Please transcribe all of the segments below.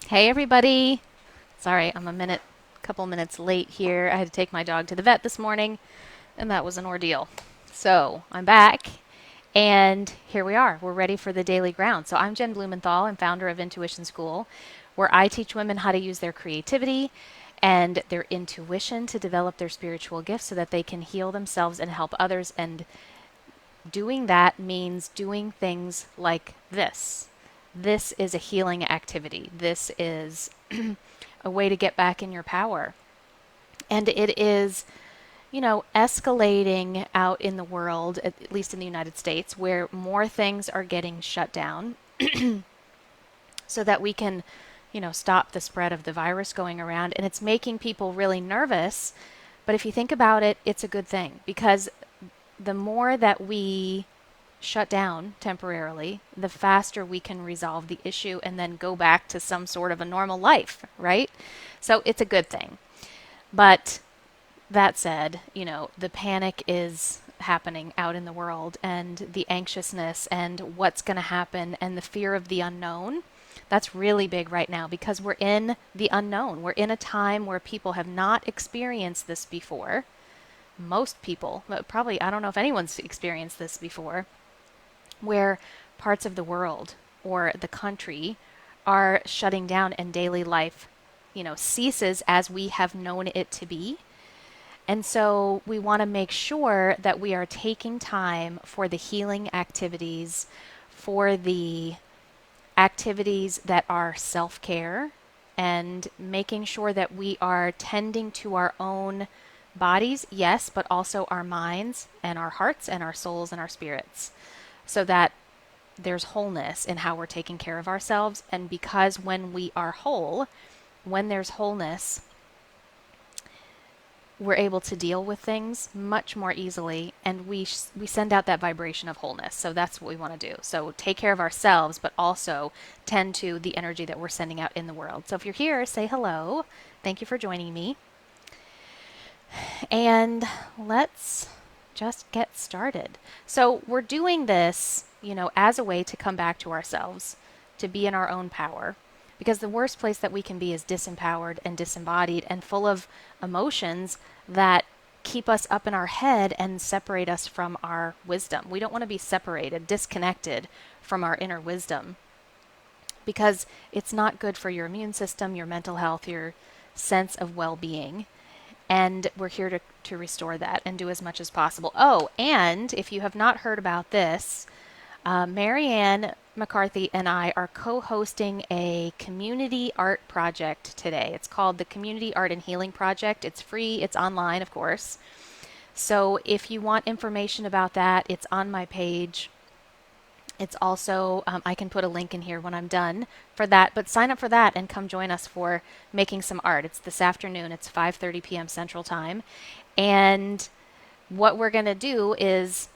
Hey everybody. Sorry, I'm couple minutes late here. I had to take my dog to the vet this morning, and that was an ordeal. So I'm back, and here we are. We're ready for the daily ground. So I'm Jen Blumenthal. I'm founder of Intuition School, where I teach women how to use their creativity and their intuition to develop their spiritual gifts so that they can heal themselves and help others. And doing that means doing things like this. This is a healing activity. This is a way to get back in your power. And it is, escalating out in the world, at least in the United States, where more things are getting shut down so that we can, stop the spread of the virus going around. And it's making people really nervous. But if you think about it, it's a good thing because the more that we shut down temporarily, the faster we can resolve the issue and then go back to some sort of a normal life, right? So it's a good thing. But that said, the panic is happening out in the world and the anxiousness and what's going to happen and the fear of the unknown. That's really big right now because we're in the unknown. We're in a time where people have not experienced this before. Most people, probably, I don't know if anyone's experienced this before, where parts of the world or the country are shutting down and daily life, ceases as we have known it to be. And so we want to make sure that we are taking time for the healing activities, for the activities that are self care, and making sure that we are tending to our own bodies, yes, but also our minds and our hearts and our souls and our spirits, so that there's wholeness in how we're taking care of ourselves. And because when we are whole, when there's wholeness, we're able to deal with things much more easily, and we send out that vibration of wholeness. So that's what we want to do. So take care of ourselves, but also tend to the energy that we're sending out in the world. So if you're here, say hello. Thank you for joining me. And let's just get started. So we're doing this, as a way to come back to ourselves, to be in our own power. Because the worst place that we can be is disempowered and disembodied and full of emotions that keep us up in our head and separate us from our wisdom. We don't want to be separated, disconnected from our inner wisdom because it's not good for your immune system, your mental health, your sense of well being. And we're here to restore that and do as much as possible. Oh, and if you have not heard about this, Marianne McCarthy and I are co-hosting a community art project today. It's called the Community Art and Healing Project. It's free. It's online, of course. So if you want information about that, it's on my page. It's also, I can put a link in here when I'm done for that, but sign up for that and come join us for making some art. It's this afternoon. It's 5:30 p.m. Central Time. And what we're going to do is,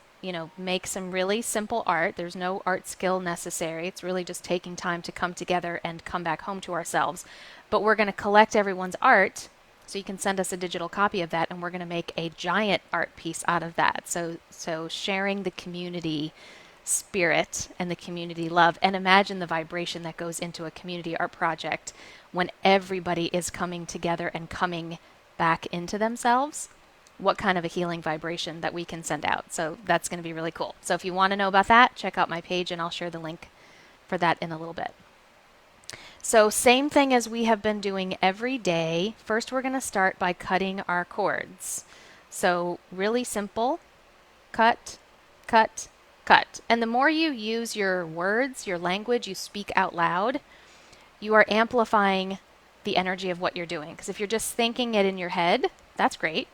make some really simple art. There's no art skill necessary. It's really just taking time to come together and come back home to ourselves. But we're going to collect everyone's art, so you can send us a digital copy of that, and we're going to make a giant art piece out of that. So sharing the community spirit and the community love, and imagine the vibration that goes into a community art project when everybody is coming together and coming back into themselves. What kind of a healing vibration that we can send out. So that's going to be really cool. So if you want to know about that, check out my page and I'll share the link for that in a little bit. So same thing as we have been doing every day. First, we're going to start by cutting our cords. So really simple, cut, cut, cut. And the more you use your words, your language, you speak out loud, you are amplifying the energy of what you're doing. Because if you're just thinking it in your head, that's great.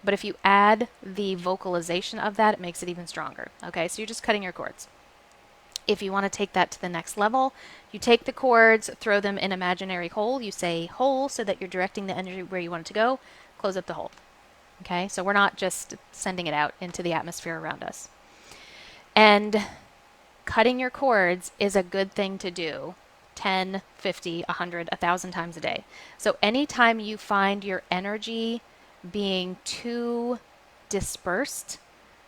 But if you add the vocalization of that, it makes it even stronger. Okay, so you're just cutting your cords. If you want to take that to the next level, you take the cords, throw them in imaginary hole. You say hole so that you're directing the energy where you want it to go. Close up the hole. Okay, so we're not just sending it out into the atmosphere around us. And cutting your cords is a good thing to do 10, 50, 100, 1,000 times a day. So anytime you find your energy being too dispersed,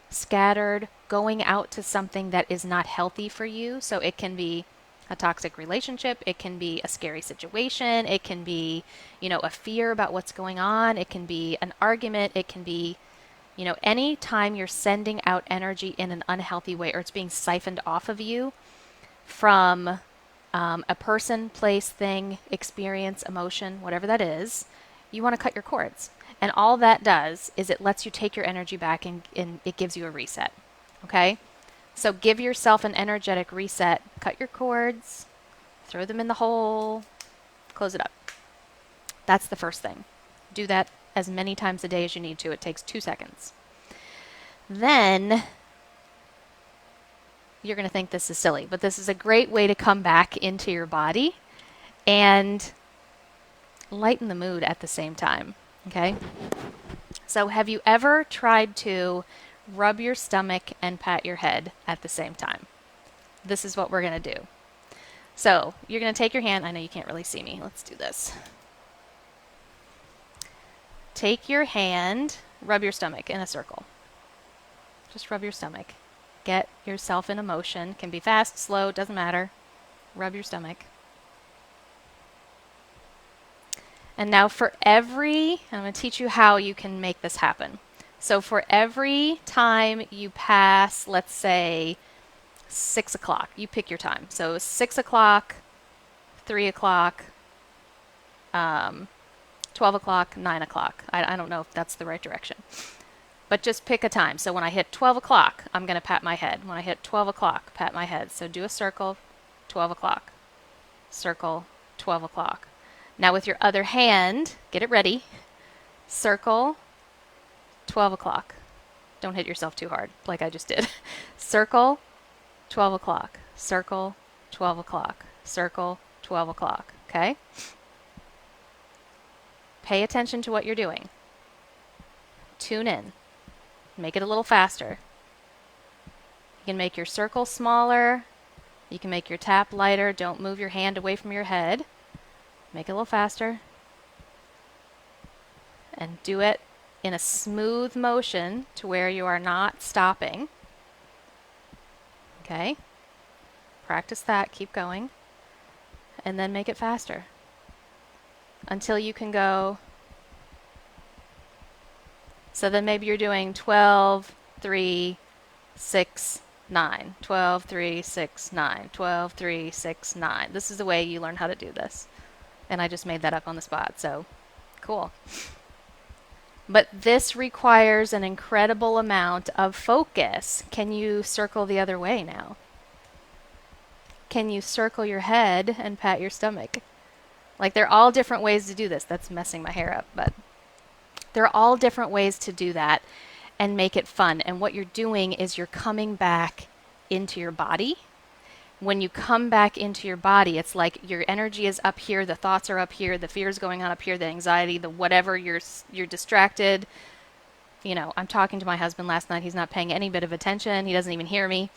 scattered, going out to something that is not healthy for you. So it can be a toxic relationship. It can be a scary situation. It can be, a fear about what's going on. It can be an argument. It can be, any time you're sending out energy in an unhealthy way or it's being siphoned off of you from a person, place, thing, experience, emotion, whatever that is, you want to cut your cords. And all that does is it lets you take your energy back and it gives you a reset. Okay? So give yourself an energetic reset. Cut your cords, throw them in the hole, close it up. That's the first thing. Do that as many times a day as you need to. It takes 2 seconds. Then you're going to think this is silly, but this is a great way to come back into your body and lighten the mood at the same time. Okay? So have you ever tried to rub your stomach and pat your head at the same time? This is what we're going to do. So you're going to take your hand. I know you can't really see me. Let's do this. Take your hand, rub your stomach in a circle. Just rub your stomach. Get yourself in a motion. Can be fast, slow, doesn't matter. Rub your stomach. And now I'm going to teach you how you can make this happen. So for every time you pass, let's say 6 o'clock, you pick your time. So 6 o'clock, 3 o'clock, 12 o'clock, 9 o'clock. I don't know if that's the right direction. But just pick a time. So when I hit 12 o'clock, I'm going to pat my head. When I hit 12 o'clock, pat my head. So do a circle, 12 o'clock. Circle, 12 o'clock. Now with your other hand, get it ready. Circle, 12 o'clock. Don't hit yourself too hard, like I just did. Circle, 12 o'clock. Circle, 12 o'clock. Circle, 12 o'clock. Okay? Pay attention to what you're doing. Tune in. Make it a little faster. You can make your circle smaller. You can make your tap lighter. Don't move your hand away from your head. Make it a little faster. And do it in a smooth motion to where you are not stopping. Okay? Practice that. Keep going. And then make it faster. Until you can go. So then maybe you're doing 12, 3, 6, 9. 12, 3, 6, 9. 12, 3, 6, 9. This is the way you learn how to do this. And I just made that up on the spot, so cool. But this requires an incredible amount of focus. Can you circle the other way now? Can you circle your head and pat your stomach? Like, they're all different ways to do this. That's messing my hair up, but there are all different ways to do that and make it fun. And what you're doing is you're coming back into your body. When you come back into your body, it's like your energy is up here, the thoughts are up here, the fear's going on up here, the anxiety, the whatever, you're distracted. I'm talking to my husband last night. He's not paying any bit of attention. He doesn't even hear me.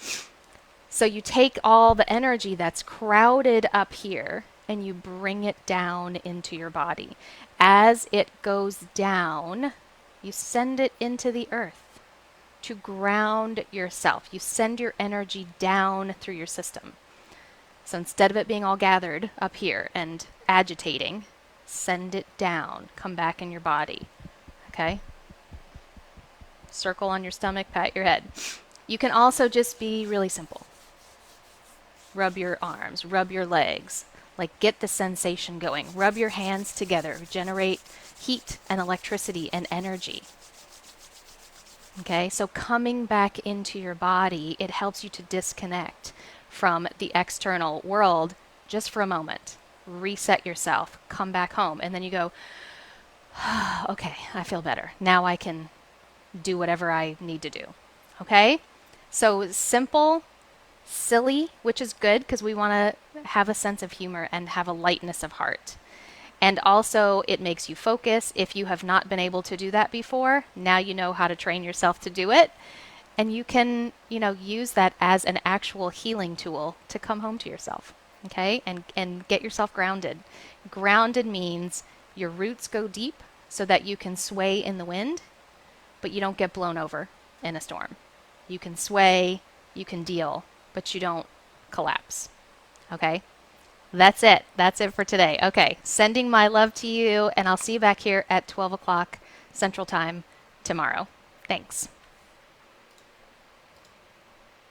So you take all the energy that's crowded up here and you bring it down into your body. As it goes down, you send it into the earth to ground yourself. You send your energy down through your system. So instead of it being all gathered up here and agitating, send it down. Come back in your body. Okay? Circle on your stomach, pat your head. You can also just be really simple. Rub your arms, rub your legs. Like, get the sensation going. Rub your hands together. Generate heat and electricity and energy. Okay, so coming back into your body, it helps you to disconnect from the external world just for a moment. Reset yourself, come back home, and then you go, okay, I feel better. Now I can do whatever I need to do. Okay? So simple, silly, which is good because we want to have a sense of humor and have a lightness of heart. And also, it makes you focus. If you have not been able to do that before, now you know how to train yourself to do it. And you can, use that as an actual healing tool to come home to yourself, okay? And get yourself grounded. Grounded means your roots go deep so that you can sway in the wind, but you don't get blown over in a storm. You can sway, you can deal, but you don't collapse. Okay. That's it. That's it for today. Okay. Sending my love to you, and I'll see you back here at 12 o'clock Central Time tomorrow. Thanks.